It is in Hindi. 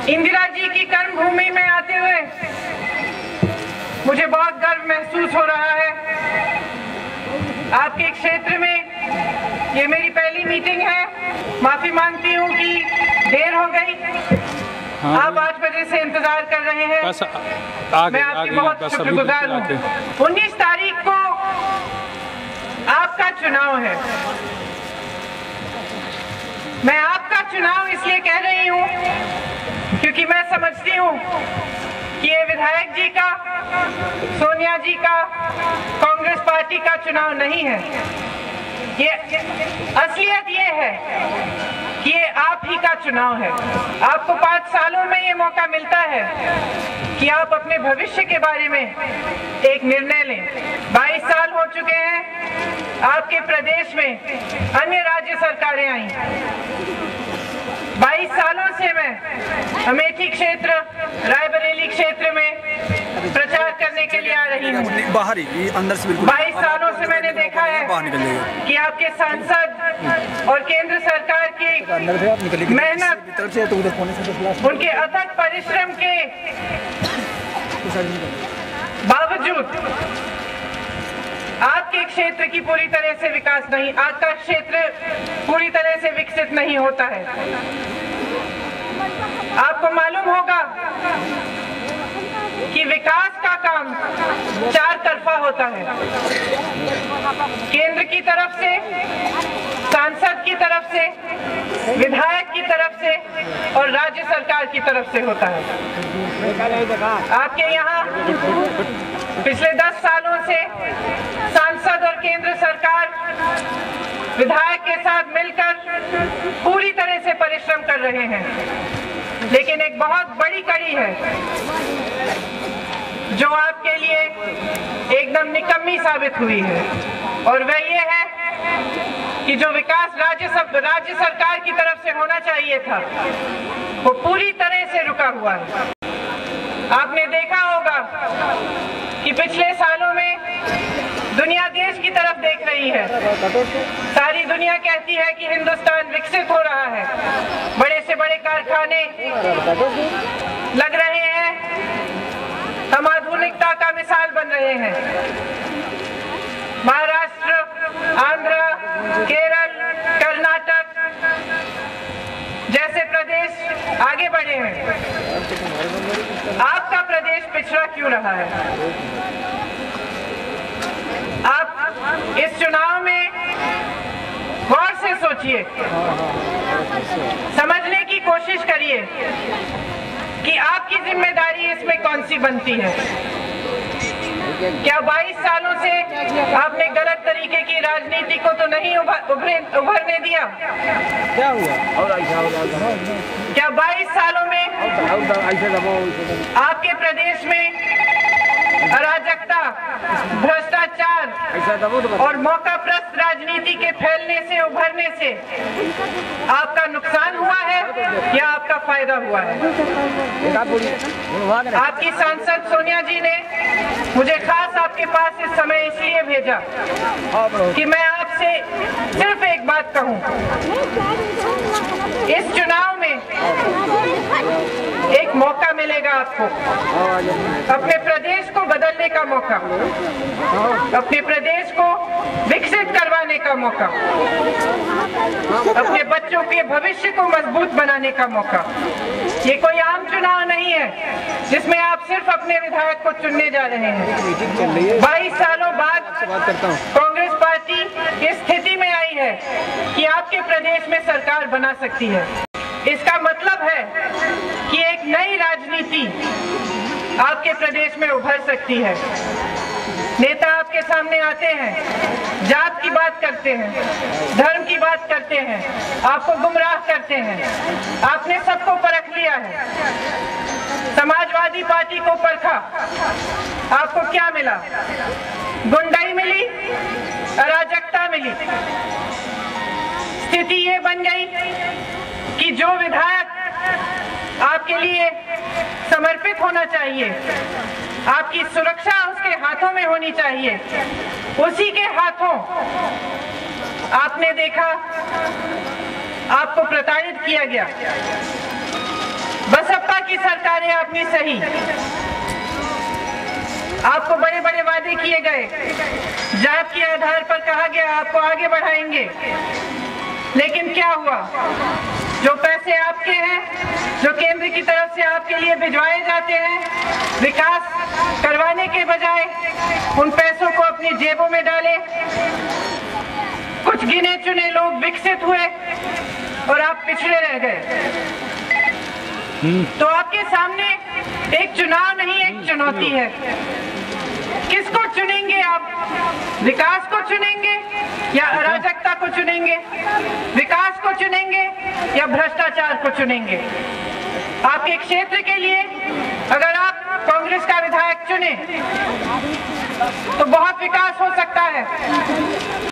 इंदिरा जी की कर्मभूमि में आते हुए मुझे बहुत गर्व महसूस हो रहा है। आपके क्षेत्र में ये मेरी पहली मीटिंग है। माफी मांगती हूँ कि देर हो गई। आप 8 बजे से इंतजार कर रहे हैं। मैं आपकी बहुत शुक्रगुजार हूँ। 19 तारीख को आपका चुनाव है। मैं आपका चुनाव इसलिए कह रही हूँ क्योंकि मैं समझती हूँ कि ये विधायक जी का, सोनिया जी का, कांग्रेस पार्टी का चुनाव नहीं है। ये असलियत ये है कि ये आप ही का चुनाव है। आपको 5 सालों में ये मौका मिलता है कि आप अपने भविष्य के बारे में एक निर्णय लें। 22 साल हो चुके हैं आपके प्रदेश में अन्य राज्य सरकारें आई। 22 सालों से मैं अमेठी क्षेत्र, रायबरेली क्षेत्र में प्रचार करने के लिए आ रही हूँ। बाहर ही अंदर से बिल्कुल 22 सालों से मैंने देखा है कि आपके सांसद और केंद्र सरकार की मेहनत, उनके अथक परिश्रम के बावजूद आपके क्षेत्र की पूरी तरह से विकास नहीं, आपका क्षेत्र पूरी तरह से विकसित नहीं होता है। आपको मालूम होगा कि विकास का काम 4 तरफा होता है। केंद्र की तरफ से, सांसद की तरफ से, विधायक की तरफ से और राज्य सरकार की तरफ से होता है। आपके यहाँ पिछले 10 सालों से सांसद और केंद्र सरकार विधायक के साथ मिलकर पूरी तरह से परिश्रम कर रहे हैं, लेकिन एक बहुत बड़ी कड़ी है जो आपके लिए एकदम निकम्मी साबित हुई है, और वह ये है कि जो विकास राज्य सरकार की तरफ से होना चाहिए था वो पूरी तरह से रुका हुआ है। आपने देखा होगा कि पिछले सालों में दुनिया देश की तरफ देख रही है। सारी दुनिया कहती है कि हिंदुस्तान विकसित हो रहा है, बड़े से बड़े कारखाने लग रहे हैं, हम आधुनिकता का मिसाल बन रहे हैं। महाराष्ट्र, आंध्र, केरल, कर्नाटक जैसे प्रदेश आगे बढ़े हैं। आपका प्रदेश पिछड़ा क्यों रहा है? आप इस चुनाव में गौर से सोचिए, समझने की कोशिश करिए कि आपकी जिम्मेदारी इसमें कौन सी बनती है। क्या 22 सालों से आपने गलत तरीके की राजनीति को तो नहीं उभरने दिया? क्या हुआ? क्या 22 सालों में आपके प्रदेश में अराजकता, भ्रष्टाचार और मौकाप्रस्त राजनीति के फैलने से, उभरने से आपका नुकसान हुआ है या आपका फायदा हुआ है? आपकी सांसद सोनिया जी ने मुझे खास आपके पास इस समय इसलिए भेजा कि मैं आपसे सिर्फ एक बात कहूं। इस चुनाव में एक मौका मिलेगा आपको, अपने प्रदेश को बदलने का मौका, अपने प्रदेश को विकसित करवाने का मौका, अपने बच्चों के भविष्य को मजबूत बनाने का मौका। ये कोई आम चुनाव नहीं है जिसमें आप सिर्फ अपने विधायक को चुनने जा रहे हैं। 22 सालों बाद कांग्रेस पार्टी इस स्थिति में आई है कि आपके प्रदेश में सरकार बना सकती है। इसका मतलब है कि एक नई राजनीति आपके प्रदेश में उभर सकती है। नेता आपके सामने आते हैं, जात की बात करते हैं, धर्म की बात करते हैं, आपको गुमराह करते हैं। आपने सबको परख लिया है। समाजवादी पार्टी को परखा, आपको क्या मिला? गुंडाई मिली, अराजकता मिली। स्थिति ये बन गई कि जो विधायक आपके लिए समर्पित होना चाहिए, आपकी सुरक्षा उसके हाथों में होनी चाहिए, उसी के हाथों आपने देखा आपको प्रताड़ित किया गया। बसपा की सरकारें आपने सही, आपको बड़े बड़े वादे किए गए, जात के आधार पर कहा गया आपको आगे बढ़ाएंगे, लेकिन क्या हुआ? जो पैसे आपके हैं, जो केंद्र की तरफ से आपके लिए भिजवाए जाते हैं, विकास करवाने के बजाय उन पैसों को अपनी जेबों में डाले। कुछ गिने चुने लोग विकसित हुए और आप पिछड़े रह गए। तो आपके सामने एक चुनाव नहीं, एक चुनौती है। किसको चुनेंगे आप? विकास को चुनेंगे या अराजकता को चुनेंगे? विकास को चुनेंगे या भ्रष्टाचार को चुनेंगे? आपके क्षेत्र के लिए अगर आप कांग्रेस का विधायक चुने तो बहुत विकास हो सकता है।